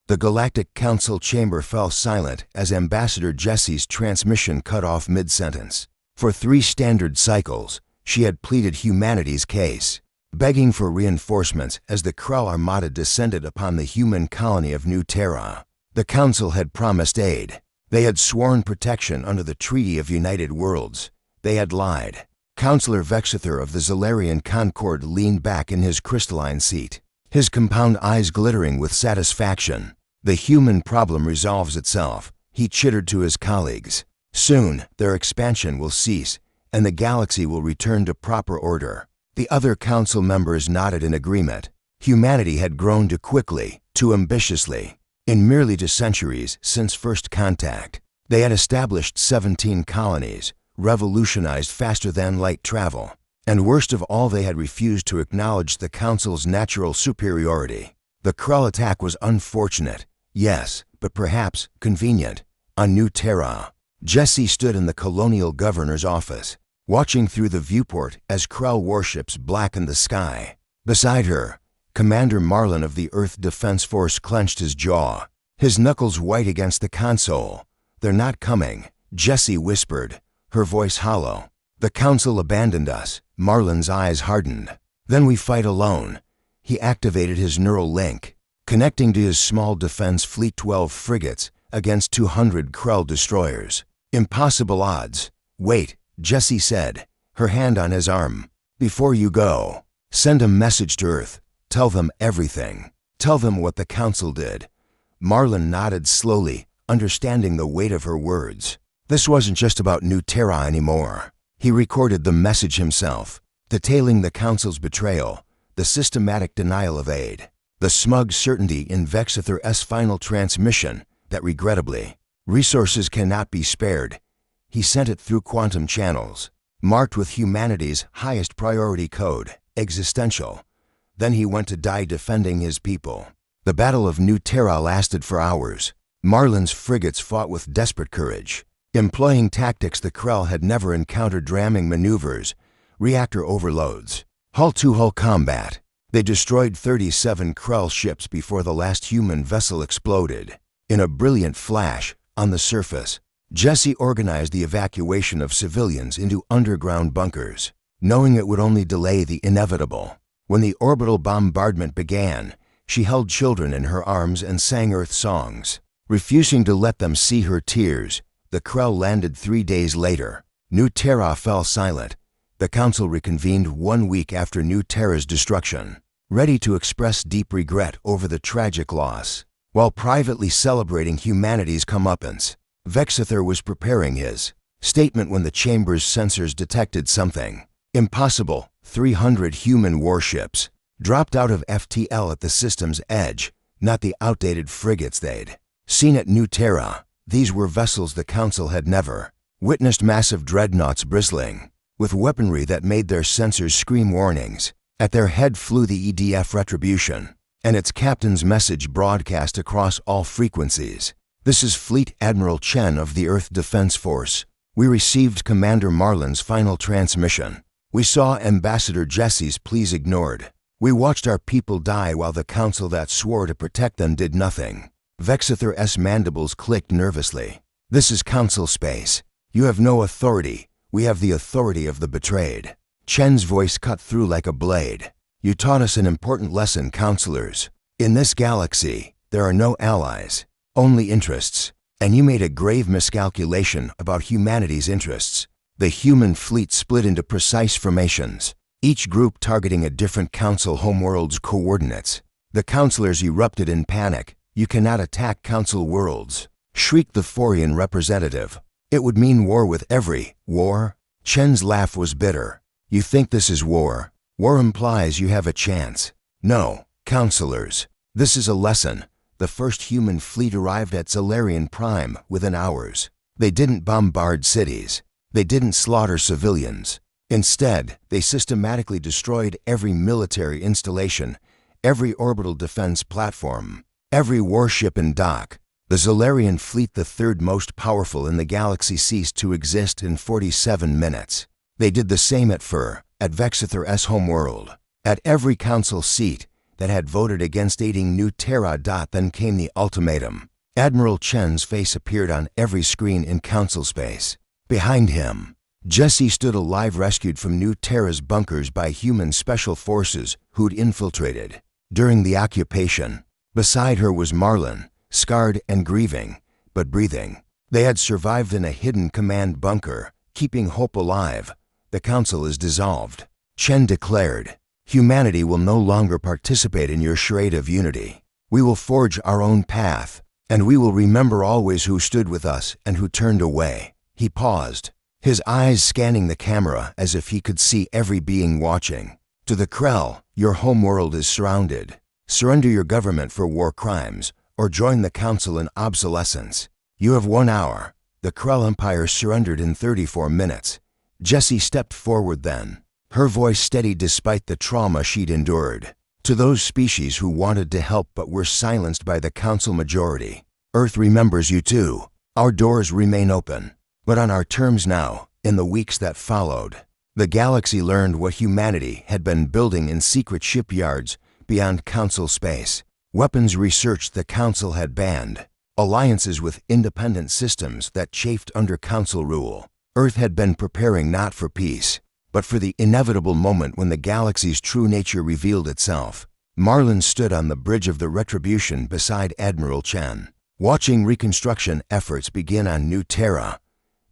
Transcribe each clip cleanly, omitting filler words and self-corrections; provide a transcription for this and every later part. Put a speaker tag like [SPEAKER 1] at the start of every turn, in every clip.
[SPEAKER 1] The Galactic Council chamber fell silent as Ambassador Jessie's transmission cut off mid-sentence. For 3 standard cycles, she had pleaded humanity's case, begging for reinforcements as the Krell Armada descended upon the human colony of New Terra. The Council had promised aid. They had sworn protection under the Treaty of United Worlds. They had lied. Counselor Vexithur of the Zolarian Concord leaned back in his crystalline seat, his compound eyes glittering with satisfaction. The human problem resolves itself, he chittered to his colleagues. Soon, their expansion will cease, and the galaxy will return to proper order. The other council members nodded in agreement. Humanity had grown too quickly, too ambitiously. In merely 2 centuries since first contact, they had established 17 colonies, revolutionized faster-than-light travel, and worst of all, they had refused to acknowledge the Council's natural superiority. The Krell attack was unfortunate, yes, but perhaps convenient. On New Terra, Jessie stood in the colonial governor's office, watching through the viewport as Krell warships blackened the sky. Beside her, Commander Marlin of the Earth Defense Force clenched his jaw, his knuckles white against the console. "They're not coming," Jessie whispered, her voice hollow. "The Council abandoned us." Marlin's eyes hardened. "Then we fight alone." He activated his neural link, connecting to his small defense fleet 12 frigates against 200 Krell destroyers. "Impossible odds." "Wait," Jessie said, her hand on his arm. "Before you go, send a message to Earth. Tell them everything. Tell them what the Council did." Marlin nodded slowly, understanding the weight of her words. This wasn't just about New Terra anymore. He recorded the message himself, detailing the Council's betrayal, the systematic denial of aid, the smug certainty in Vexithur's final transmission that regrettably, resources cannot be spared. He sent it through quantum channels, marked with humanity's highest priority code, existential. Then he went to die defending his people. The Battle of New Terra lasted for hours. Marlin's frigates fought with desperate courage, employing tactics the Krell had never encountered: ramming maneuvers, reactor overloads, hull-to-hull combat. They destroyed 37 Krell ships before the last human vessel exploded. In a brilliant flash, on the surface, Jessie organized the evacuation of civilians into underground bunkers, knowing it would only delay the inevitable. When the orbital bombardment began, she held children in her arms and sang Earth songs, refusing to let them see her tears. The Krell landed 3 days later. New Terra fell silent. The Council reconvened 1 week after New Terra's destruction, ready to express deep regret over the tragic loss. While privately celebrating humanity's comeuppance, Vexithur was preparing his statement when the chamber's sensors detected something impossible. 300 human warships dropped out of FTL at the system's edge, not the outdated frigates they'd seen at New Terra. These were vessels the Council had never witnessed: massive dreadnoughts bristling with weaponry that made their sensors scream warnings. At their head flew the EDF Retribution, and its captain's message broadcast across all frequencies. "This is Fleet Admiral Chen of the Earth Defense Force. We received Commander Marlin's final transmission. We saw Ambassador Jessie's pleas ignored. We watched our people die while the Council that swore to protect them did nothing." Vexithur's mandibles clicked nervously. "This is Council space. You have no authority. We have the authority of the betrayed." Chen's voice cut through like a blade. "You taught us an important lesson, counselors. In this galaxy, there are no allies, only interests. And you made a grave miscalculation about humanity's interests." The human fleet split into precise formations, each group targeting a different Council homeworld's coordinates. The counselors erupted in panic. "You cannot attack Council worlds," shrieked the Forian representative. "It would mean war with every war." Chen's laugh was bitter. "You think this is war? War implies you have a chance. No, counselors. This is a lesson." The first human fleet arrived at Zolarian Prime within hours. They didn't bombard cities. They didn't slaughter civilians. Instead, they systematically destroyed every military installation, every orbital defense platform, every warship in dock. The Zolarian fleet, the third most powerful in the galaxy, ceased to exist in 47 minutes. They did the same at Vexithur's homeworld. At every Council seat, that had voted against aiding New Terra. Then came the ultimatum. Admiral Chen's face appeared on every screen in Council space. Behind him, Jesse stood alive, rescued from New Terra's bunkers by human special forces who'd infiltrated during the occupation. Beside her was Marlin, scarred and grieving, but breathing. They had survived in a hidden command bunker, keeping hope alive. The Council is dissolved, Chen declared. Humanity will no longer participate in your charade of unity. We will forge our own path, and we will remember always who stood with us and who turned away. He paused, his eyes scanning the camera as if he could see every being watching. To the Krell, your homeworld is surrounded. Surrender your government for war crimes, or join the Council in obsolescence. You have 1 hour. The Krell Empire surrendered in 34 minutes. Jessie stepped forward then, her voice steady despite the trauma she'd endured. To those species who wanted to help but were silenced by the Council majority, Earth remembers you too. Our doors remain open, but on our terms now. In the weeks that followed, the galaxy learned what humanity had been building in secret shipyards beyond Council space. Weapons research the Council had banned, alliances with independent systems that chafed under Council rule. Earth had been preparing not for peace, but for the inevitable moment when the galaxy's true nature revealed itself. Marlin stood on the bridge of the Retribution beside Admiral Chen, watching reconstruction efforts begin on New Terra.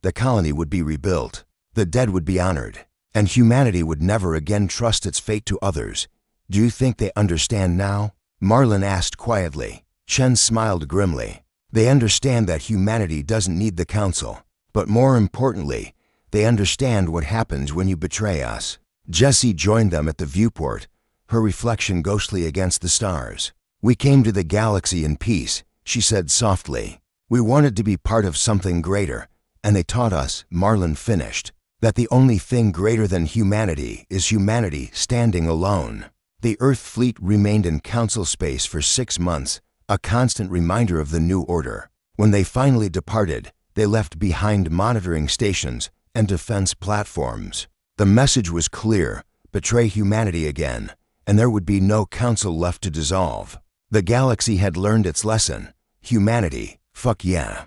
[SPEAKER 1] The colony would be rebuilt, the dead would be honored, and humanity would never again trust its fate to others. Do you think they understand now? Marlin asked quietly. Chen smiled grimly. They understand that humanity doesn't need the Council, but more importantly, they understand what happens when you betray us. Jessie joined them at the viewport, her reflection ghostly against the stars. We came to the galaxy in peace, she said softly. We wanted to be part of something greater, and they taught us, Marlin finished, that the only thing greater than humanity is humanity standing alone. The Earth fleet remained in Council space for 6 months, a constant reminder of the new order. When they finally departed, they left behind monitoring stations and defense platforms. The message was clear: betray humanity again, and there would be no Council left to dissolve. The galaxy had learned its lesson. Humanity, fuck yeah.